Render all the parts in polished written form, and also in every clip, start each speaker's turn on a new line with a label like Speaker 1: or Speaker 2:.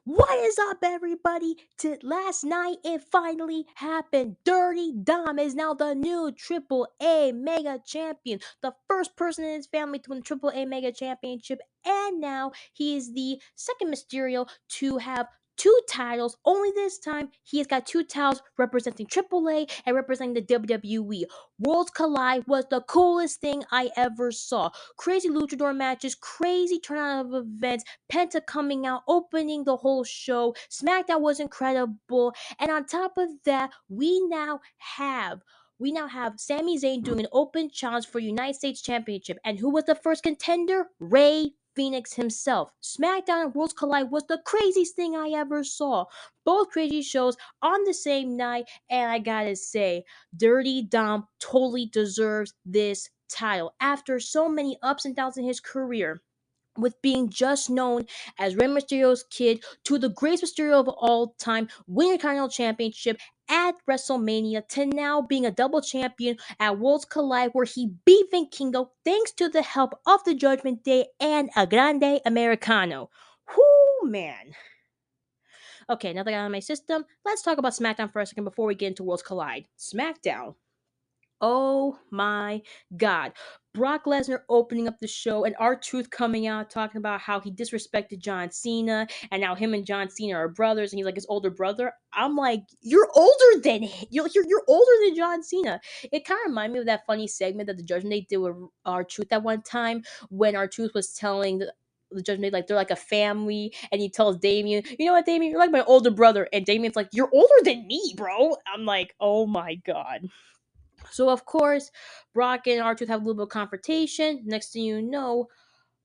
Speaker 1: What is up, everybody? Last night it finally happened. Dirty Dom is now the new Triple A Mega Champion, the first person in his family to win the Triple A Mega Championship, and now he is the second Mysterio to have two titles. Only this time he has got two titles representing Triple A and representing the WWE. Worlds Collide was the coolest thing I ever saw. Crazy luchador matches, crazy turnout of events, Penta coming out, opening the whole show. Smackdown was incredible. And on top of that, we now have Sami Zayn doing an open challenge for United States Championship. And who was the first contender? Ray Phoenix himself. SmackDown and Worlds Collide was the craziest thing I ever saw. Both crazy shows on the same night, and I gotta say, Dirty Dom totally deserves this title after so many ups and downs in his career, with being just known as Rey Mysterio's kid to the greatest Mysterio of all time, winning a Continental Championship at WrestleMania, to now being a double champion at Worlds Collide, where he beat Kingo thanks to the help of the Judgment Day and a Grande Americano. Whoo, man. Okay, now that I got out of my system, let's talk about SmackDown for a second before we get into Worlds Collide. SmackDown. Oh my God. Brock Lesnar opening up the show and R-Truth coming out talking about how he disrespected John Cena and now him and John Cena are brothers and he's like his older brother. I'm like, you're older than him. You're older than John Cena. It kind of reminded me of that funny segment that the Judgment Day did with R-Truth at one time when R-Truth was telling the Judgment Day, like, they're like a family, and he tells Damien, you know what, Damien, you're like my older brother, and Damien's like, you're older than me, bro. I'm like, oh my God. So of course, Brock and R-Truth have a little bit of confrontation. Next thing you know,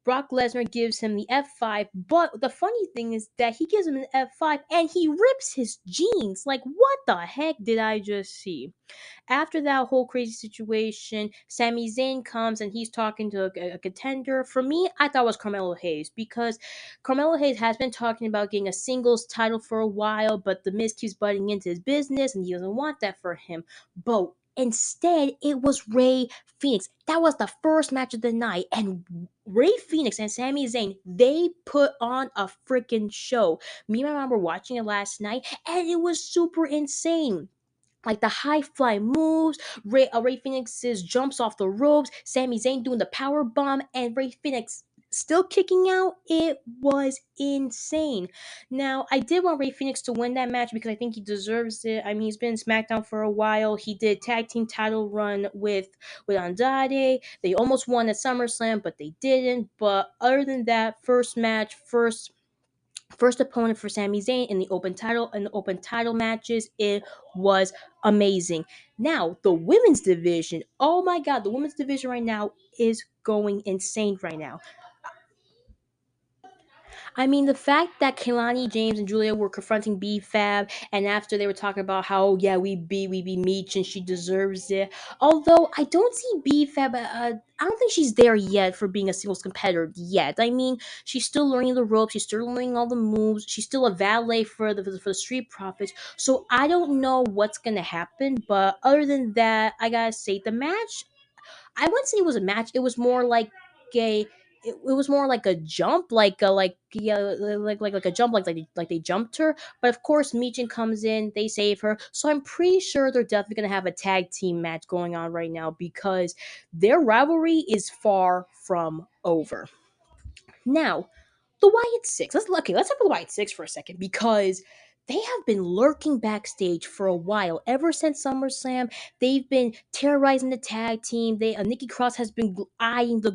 Speaker 1: Brock Lesnar gives him the F5, but the funny thing is that he gives him an F5 and he rips his jeans. Like, what the heck did I just see? After that whole crazy situation, Sami Zayn comes and he's talking to a contender. For me, I thought it was Carmelo Hayes, because Carmelo Hayes has been talking about getting a singles title for a while, but The Miz keeps butting into his business and he doesn't want that for him. But instead, it was Ray Phoenix. That was the first match of the night, and Ray Phoenix and Sami Zayn, they put on a freaking show. Me and my mom were watching it last night, and it was super insane. Like the high fly moves, Ray Phoenix's jumps off the ropes, Sami Zayn doing the power bomb, and Ray Phoenix still kicking out. It was insane. Now, I did want Ray Phoenix to win that match because I think he deserves it. I mean, he's been in SmackDown for a while. He did tag team title run with Andrade. They almost won at SummerSlam, but they didn't. But other than that, first match, first opponent for Sami Zayn in the open title matches. It was amazing. Now, the women's division. Oh my God, the women's division right now is going insane right now. I mean, the fact that Kelani James and Julia were confronting B-Fab, and after they were talking about how, yeah, we be Meech and she deserves it. Although I don't see B-Fab, I don't think she's there yet for being a singles competitor yet. I mean, she's still learning the ropes, she's still learning all the moves, she's still a valet for the Street Profits. So I don't know what's gonna happen, but other than that, I gotta say the match, I wouldn't say it was a match. It was more like a it was more like a jump, like yeah, like a jump, like they jumped her. But of course, Michin comes in, they save her. So I'm pretty sure they're definitely gonna have a tag team match going on right now, because their rivalry is far from over. Now, the Wyatt Six. Let's talk about the Wyatt Six for a second, because they have been lurking backstage for a while. Ever since SummerSlam, they've been terrorizing the tag team. Nikki Cross has been eyeing the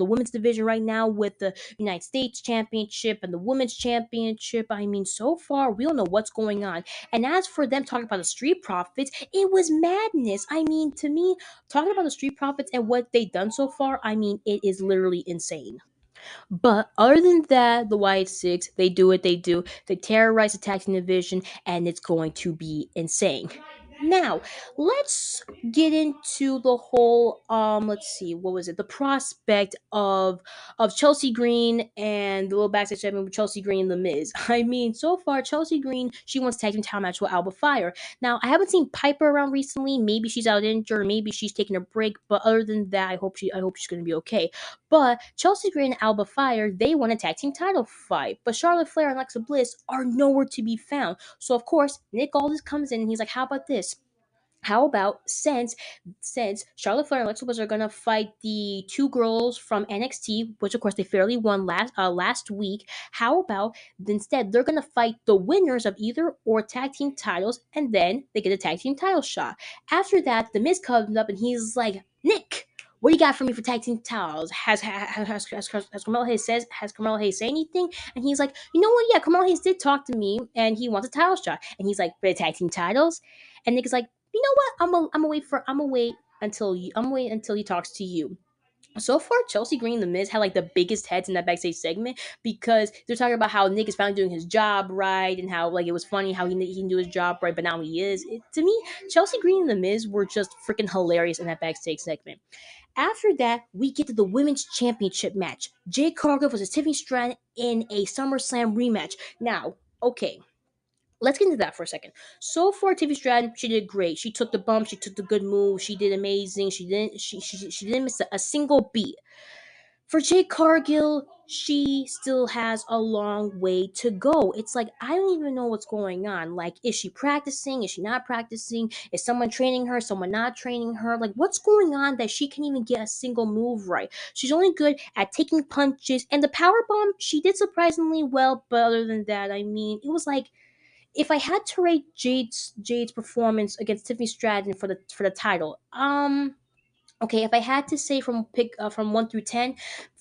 Speaker 1: women's division right now with the United States Championship and the Women's Championship. I mean, so far we don't know what's going on. And as for them talking about the Street Profits, it was madness. I mean, to me, talking about the Street Profits and what they've done so far, I mean, it is literally insane. But other than that, the White Six, they do what they do. They terrorize the tag team division, and it's going to be insane. Now, let's get into the whole let's see, what was it? The prospect of Chelsea Green and the little backstage segment with Chelsea Green and The Miz. I mean, so far Chelsea Green, she wants tag team title match with Alba Fire. Now, I haven't seen Piper around recently. Maybe she's out injured, maybe she's taking a break, but other than that, I hope she's going to be okay. But Chelsea Green and Alba Fire, they won a tag team title fight. But Charlotte Flair and Alexa Bliss are nowhere to be found. So of course, Nick Aldis comes in and he's like, how about this? How about since Charlotte Flair and Alexa Bliss are gonna fight the two girls from NXT, which of course they fairly won last week. How about instead they're gonna fight the winners of either or tag team titles, and then they get a tag team title shot. After that, the Miz comes up and he's like, Nick, what do you got for me for tag team titles? Has Carmelo Hayes say anything? And he's like, you know what? Yeah, Carmelo Hayes did talk to me, and he wants a title shot. And he's like, for the tag team titles. And Nick is like, you know what? I'm gonna wait until he talks to you. So far, Chelsea Green and The Miz had like the biggest heads in that backstage segment because they're talking about how Nick is finally doing his job right and how like it was funny how he can do his job right, but now he is. To me, Chelsea Green and The Miz were just freaking hilarious in that backstage segment. After that, we get to the women's championship match: Jade Cargill versus Tiffany Stratton in a SummerSlam rematch. Now, okay, let's get into that for a second. So far, TV Stratton, she did great. She took the bump, she took the good move, she did amazing. She didn't miss a single beat. For Jade Cargill, she still has a long way to go. It's like I don't even know what's going on. Like, is she practicing? Is she not practicing? Is someone training her? Someone not training her? Like, what's going on that she can't even get a single move right? She's only good at taking punches, and the power bomb she did surprisingly well. But other than that, I mean, it was like if I had to rate Jade's performance against Tiffany Stratton for the title, okay, if I had to say from 1 through 10,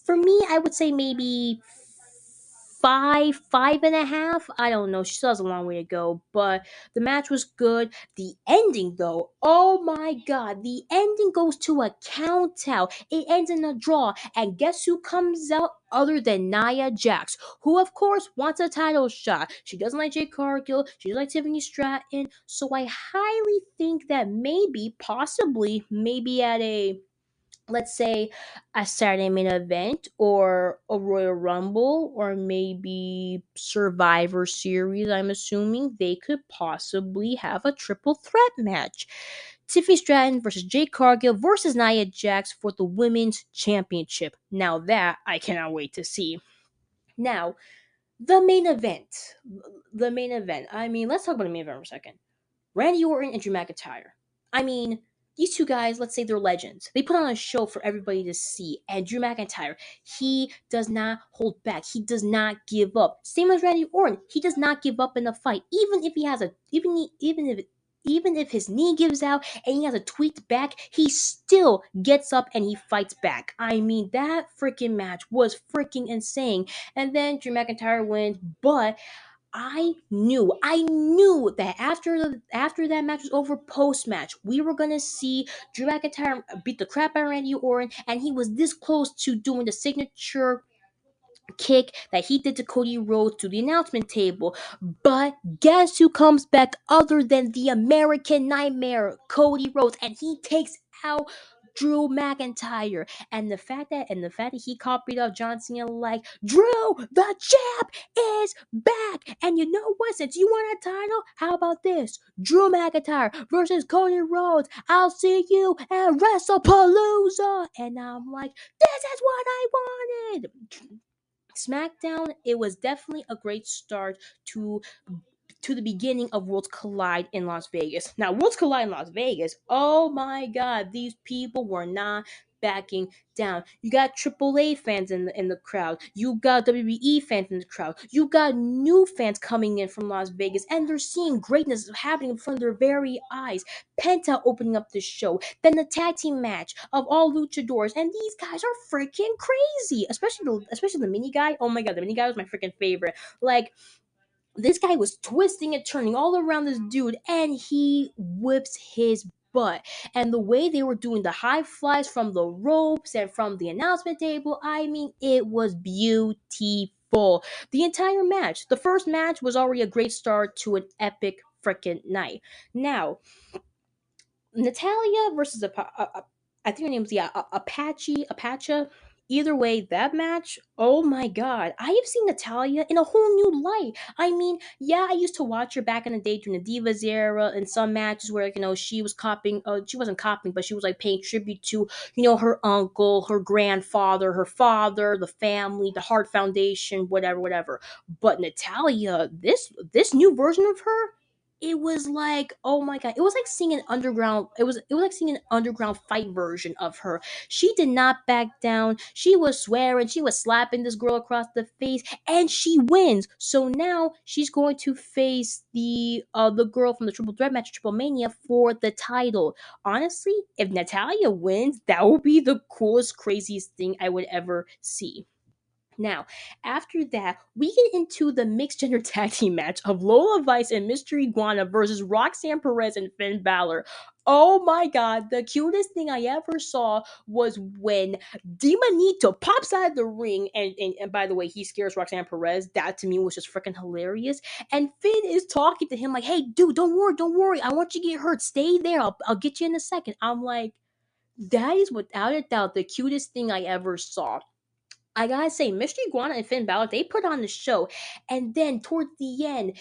Speaker 1: for me, I would say maybe five and a half. I don't know. She still has a long way to go, but the match was good. The ending, though, oh my god, the ending goes to a count out. It ends in a draw, and guess who comes out other than Nia Jax, who of course wants a title shot. She doesn't like Jade Cargill. She doesn't like Tiffany Stratton. So I highly think that maybe, possibly, maybe at a, let's say, a Saturday main event or a Royal Rumble or maybe Survivor Series, I'm assuming they could possibly have a triple threat match. Tiffany Stratton versus Jade Cargill versus Nia Jax for the women's championship. Now that I cannot wait to see. Now, the main event. The main event. I mean, let's talk about the main event for a second. Randy Orton and Drew McIntyre. I mean, these two guys, let's say they're legends. They put on a show for everybody to see. And Drew McIntyre, he does not hold back. He does not give up. Same as Randy Orton, he does not give up in a fight, even if he has a even if his knee gives out and he has a tweaked back, he still gets up and he fights back. I mean, that freaking match was freaking insane. And then Drew McIntyre wins, but I knew that after that match was over, post match, we were gonna see Drew McIntyre beat the crap out of Randy Orton, and he was this close to doing the signature kick that he did to Cody Rhodes to the announcement table. But guess who comes back other than the American Nightmare, Cody Rhodes, and he takes out Drew McIntyre. And the fact that he copied off John Cena like Drew the champ is back. And you know what? Since you want a title, how about this? Drew McIntyre versus Cody Rhodes. I'll see you at WrestlePalooza. And I'm like, this is what I wanted. Smackdown, it was definitely a great start to the beginning of Worlds Collide in Las Vegas. Now, Worlds Collide in Las Vegas, oh my god, these people were not backing down. You got Triple A fans in the crowd. You got WWE fans in the crowd. You got new fans coming in from Las Vegas, and they're seeing greatness happening in front of their very eyes. Penta opening up the show, then the tag team match of all luchadors, and these guys are freaking crazy. Especially the mini guy. Oh my god, the mini guy was my freaking favorite. Like, this guy was twisting and turning all around this dude, and he whips his butt. And the way they were doing the high flies from the ropes and from the announcement table, I mean, it was beautiful. The entire match, the first match, was already a great start to an epic freaking night. Now, Natalia versus I think her name's, yeah, Apache. either way, that match, oh my god, I have seen Natalia in a whole new light. I mean, yeah, I used to watch her back in the day during the Divas era in some matches where, she was copying, she wasn't copying, but she was like paying tribute to, her uncle, her grandfather, her father, the family, the Heart Foundation, whatever, whatever. But Natalia, this new version of her, it was like, oh my god, it was like seeing an underground, it was like seeing an underground fight version of her. She did not back down. She was swearing, she was slapping this girl across the face, and she wins. So now she's going to face the girl from the Triple Threat match, Triple Mania, for the title. Honestly, if Natalia wins, that would be the coolest, craziest thing I would ever see. Now, after that, we get into the mixed gender tag team match of Lola Vice and Mystery Iguana versus Roxanne Perez and Finn Balor. Oh my god, the cutest thing I ever saw was when Dimanito pops out of the ring, and by the way, he scares Roxanne Perez. That to me was just freaking hilarious. And Finn is talking to him like, hey, dude, don't worry. I want you to get hurt. Stay there. I'll get you in a second. I'm like, that is without a doubt the cutest thing I ever saw. I gotta say, Mystery Iguana and Finn Balor, they put on the show. And then towards the end,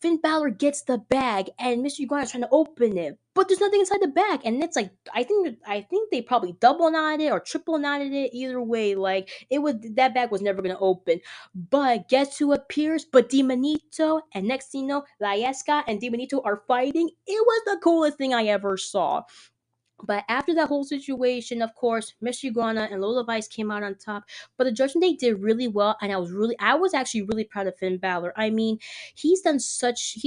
Speaker 1: Finn Balor gets the bag and Mystery Iguana's trying to open it. But there's nothing inside the bag. And it's like, I think they probably double knotted it or triple knotted it. Either way, like that bag was never gonna open. But guess who appears? But Dimanito, and next thing you know, Laesca and Dimanito are fighting. It was the coolest thing I ever saw. But after that whole situation, of course, Mr. Iguana and Lola Vice came out on top. But the judgment they did really well, and I was actually really proud of Finn Balor. I mean, he's done such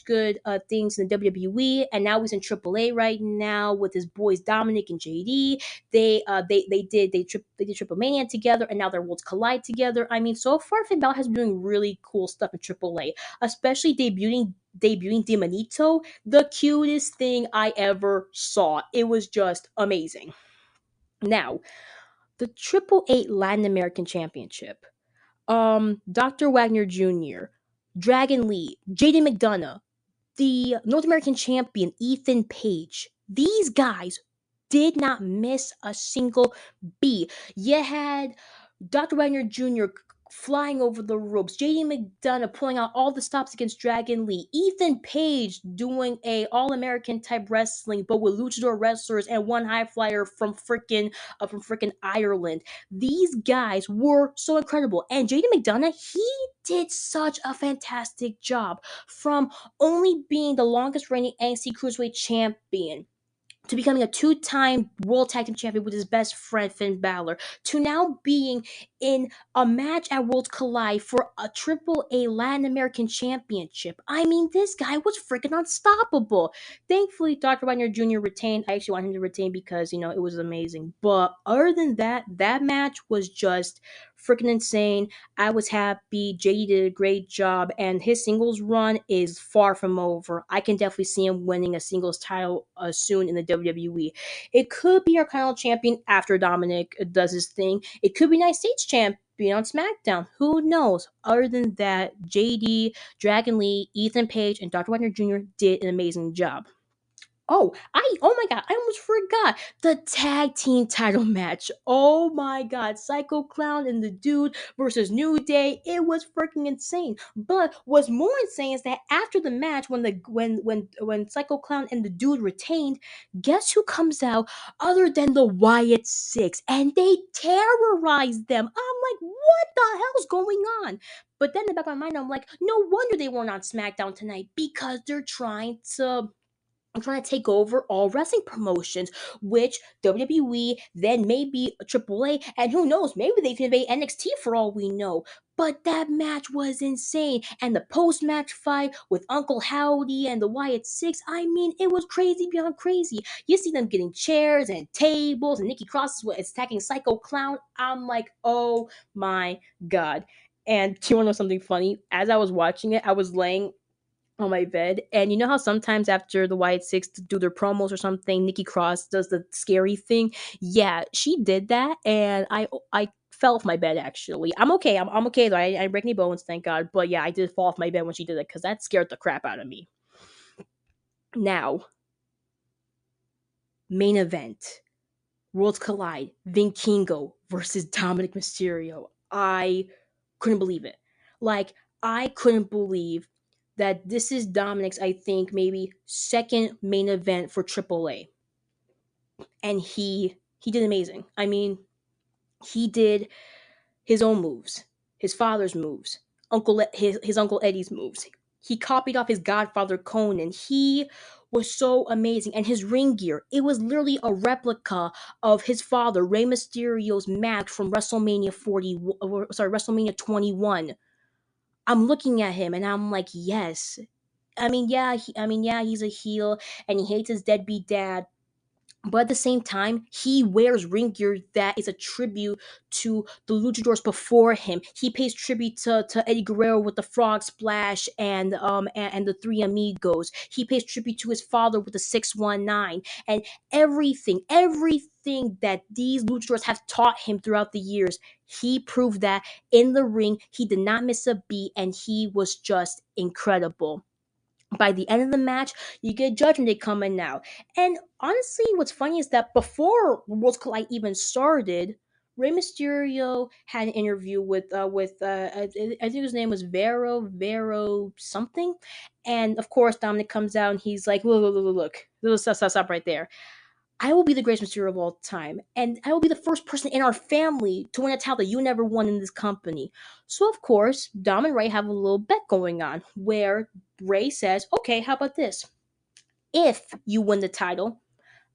Speaker 1: good things in the WWE, and now he's in AAA right now with his boys Dominic and JD. They did Triple Mania together, and now their worlds collide together. I mean, so far Finn Balor has been doing really cool stuff in AAA, especially debuting Dimanito, the cutest thing I ever saw. It was just amazing. Now, the Triple A Latin American Championship. Dr. Wagner Jr., Dragon Lee, JD McDonough, the North American champion Ethan Page. These guys did not miss a single beat. You had Dr. Wagner Jr. flying over the ropes, JD McDonough pulling out all the stops against Dragon Lee, Ethan Page doing a All-American type wrestling, but with luchador wrestlers and one high flyer from freaking Ireland. These guys were so incredible, and JD McDonough, he did such a fantastic job from only being the longest reigning NXT Cruiserweight champion to becoming a two-time World Tag Team Champion with his best friend Finn Balor, to now being in a match at Worlds Collide for a Triple A Latin American Championship. I mean, this guy was freaking unstoppable. Thankfully, Dr. Wagner Jr. retained. I actually want him to retain because, it was amazing. But other than that, that match was just freaking insane. I was happy. JD did a great job, and his singles run is far from over. I can definitely see him winning a singles title soon in the WWE. It could be our Continental Champion after Dominic does his thing. It could be United States Champion on SmackDown. Who knows? Other than that, JD, Dragon Lee, Ethan Page, and Dr. Wagner Jr. did an amazing job. Oh my god, I almost forgot the tag team title match. Oh my god, Psycho Clown and the Dude versus New Day. It was freaking insane. But what's more insane is that after the match, when Psycho Clown and the Dude retained, guess who comes out other than the Wyatt Six, and they terrorized them. I'm like, what the hell's going on? But then in the back of my mind, I'm like, no wonder they weren't on SmackDown tonight because they're trying to take over all wrestling promotions, which WWE, then maybe AAA, and who knows, maybe they can invade NXT for all we know. But that match was insane. And the post match fight with Uncle Howdy and the Wyatt Six, I mean, it was crazy beyond crazy. You see them getting chairs and tables, and Nikki Cross is attacking Psycho Clown. I'm like, oh my god. And do you want to know something funny? As I was watching it, I was laying on my bed. And you know how sometimes after the White Six do their promos or something, Nikki Cross does the scary thing? Yeah, she did that, and I fell off my bed actually. I'm okay. I'm okay though. I didn't break any bones, thank God. But yeah, I did fall off my bed when she did it because that scared the crap out of me. Now, main event. Worlds collide. Vinkingo versus Dominic Mysterio. I couldn't believe it. Like, I couldn't believe that this is Dominic's, I think, maybe second main event for Triple A, and he did amazing. I mean, he did his own moves, his father's moves, his uncle Eddie's moves. He copied off his godfather Conan. He was so amazing, and his ring gear, it was literally a replica of his father Rey Mysterio's mask from WrestleMania 40. Sorry, WrestleMania 21. I'm looking at him and I'm like, yes. I mean, yeah, he's a heel and he hates his deadbeat dad, but at the same time, he wears ring gear that is a tribute to the luchadors before him. He pays tribute to Eddie Guerrero with the frog splash and the three amigos. He pays tribute to his father with the 619 and everything that these luchadors have taught him throughout the years. He proved that in the ring. He did not miss a beat and he was just incredible. By the end of the match, you get Judgment Day coming out. And honestly, what's funny is that before Worlds Collide even started, Rey Mysterio had an interview I think his name was Vero something, and of course Dominic comes out and he's like, look, stop right there. I will be the greatest Mysterio of all time, and I will be the first person in our family to win a title that you never won in this company. So, of course, Dom and Ray have a little bet going on where Ray says, okay, how about this? If you win the title,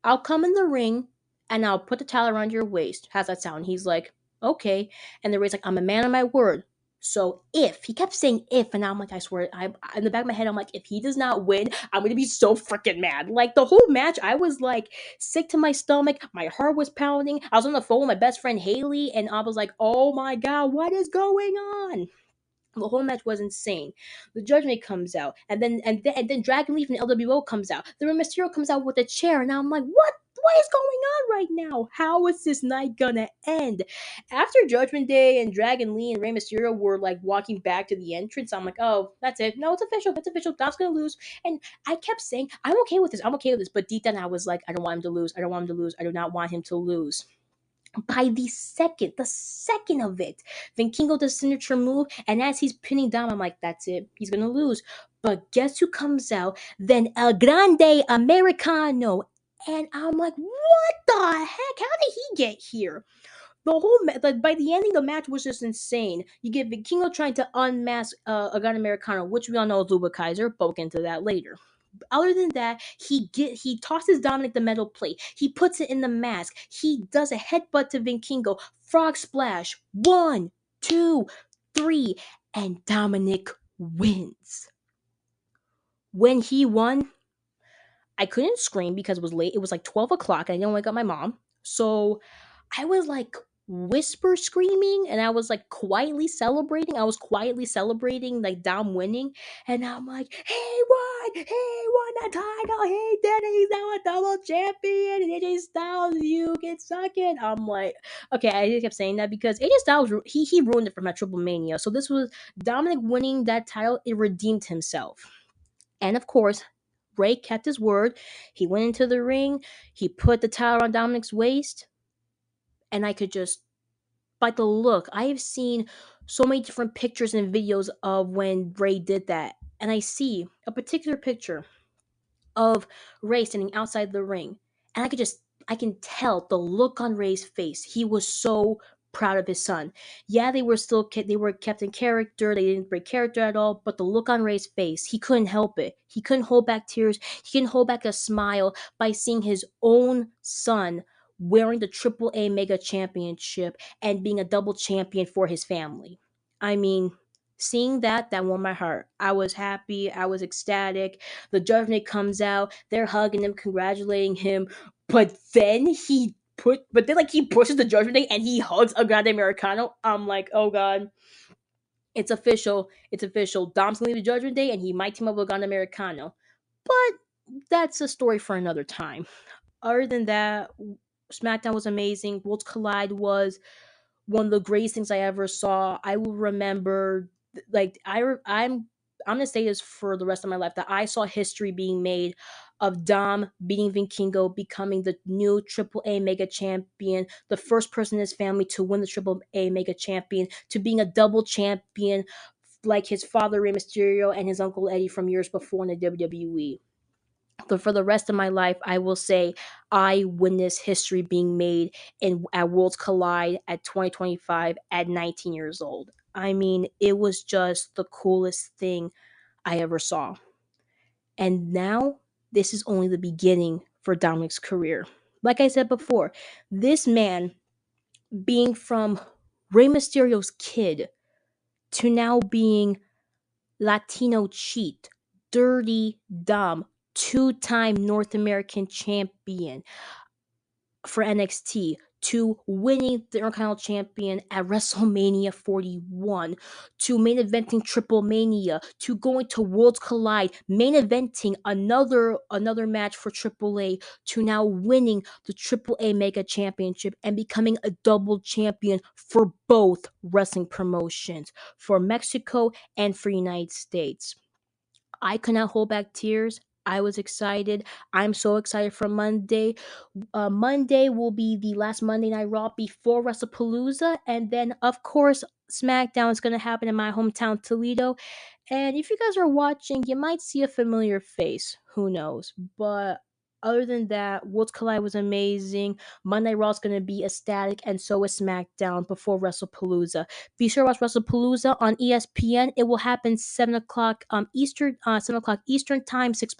Speaker 1: I'll come in the ring and I'll put the towel around your waist. How's that sound? He's like, okay. And the Ray's like, I'm a man of my word. So if he kept saying if, and I'm like, I swear, I in the back of my head, I'm like, if he does not win, I'm gonna be so freaking mad. Like the whole match, I was like sick to my stomach. My heart was pounding. I was on the phone with my best friend Haley, and I was like, oh my god, what is going on? The whole match was insane. The Judgment comes out, and then Dragon Lee from the LWO comes out. The Rey Mysterio comes out with a chair, and I'm like, what? What is going on right now? How is this night gonna end? After Judgment Day and Dragon Lee and Rey Mysterio were like walking back to the entrance, I'm like, oh, that's it. No, it's official. It's official. Dom's gonna lose. And I kept saying, I'm okay with this. I'm okay with this. But deep down, I was like, I don't want him to lose. I don't want him to lose. I do not want him to lose. By the second of it, then Kingo does signature move, and as he's pinning down, I'm like, that's it, he's gonna lose. But guess who comes out? Then El Grande Americano, and I'm like, what the heck? How did he get here? By the ending, the match was just insane. You get Vikingo trying to unmask El Grande Americano, which we all know is Luba Kaiser. But we'll get into that later. Other than that, he tosses Dominic the metal plate. He puts it in the mask. He does a headbutt to Vinkingo. Frog splash. One, two, three, and Dominic wins. When he won, I couldn't scream because it was late. It was like 12 o'clock and I didn't wake up my mom. So I was like whisper screaming and I was like quietly celebrating. I was quietly celebrating like Dom winning. And I'm like, he won the title, he did it, he's now a double champion. And AJ Styles, you can suck it. I'm like, okay, I just kept saying that because AJ Styles, he ruined it for my Triple Mania. So this was Dominic winning that title, it redeemed himself. And of course, Ray kept his word. He went into the ring, he put the towel on Dominic's waist, and I could just, by the look, I have seen so many different pictures and videos of when Ray did that. And I see a particular picture of Ray standing outside the ring. And I can tell the look on Ray's face. He was so proud of his son. Yeah, they were kept in character. They didn't break character at all. But the look on Ray's face, he couldn't help it. He couldn't hold back tears. He couldn't hold back a smile by seeing his own son wearing the Triple A Mega Championship and being a double champion for his family. I mean, seeing that warmed my heart. I was happy. I was ecstatic. The Judgment comes out. They're hugging him, congratulating him. But then like he pushes the Judgment Day and he hugs a Grande Americano. I'm like, oh god, it's official. It's official. Dom's gonna leave the Judgment Day and he might team up with Grande Americano. But that's a story for another time. Other than that, SmackDown was amazing. Worlds Collide was one of the greatest things I ever saw. I will remember, like I'm gonna say this for the rest of my life that I saw history being made of Dom beating Vikingo, becoming the new Triple A Mega Champion, the first person in his family to win the Triple A Mega Champion, to being a double champion like his father Rey Mysterio and his uncle Eddie from years before in the WWE. But for the rest of my life, I will say I witnessed history being made in at Worlds Collide at 2025 at 19 years old. I mean, it was just the coolest thing I ever saw. And now, this is only the beginning for Dominic's career. Like I said before, this man being from Rey Mysterio's kid to now being Latino cheat, Dirty Dom, two-time North American champion for NXT, to winning the Intercontinental Champion at WrestleMania 41, to main eventing Triple Mania, to going to Worlds Collide, main eventing another match for Triple A, to now winning the Triple A Mega Championship and becoming a double champion for both wrestling promotions, for Mexico and for United States. I could not hold back tears. I was excited. I'm so excited for Monday. Monday will be the last Monday Night Raw before WrestlePalooza, and then of course SmackDown is going to happen in my hometown Toledo. And if you guys are watching, you might see a familiar face. Who knows? But other than that, Worlds Collide was amazing. Monday Raw is going to be ecstatic, and so is SmackDown before WrestlePalooza. Be sure to watch WrestlePalooza on ESPN. It will happen 7 o'clock Eastern, 7 o'clock Eastern time, 6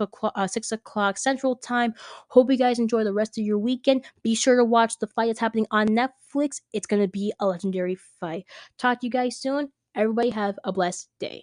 Speaker 1: o'clock Central time. Hope you guys enjoy the rest of your weekend. Be sure to watch the fight that's happening on Netflix. It's gonna be a legendary fight. Talk to you guys soon. Everybody have a blessed day.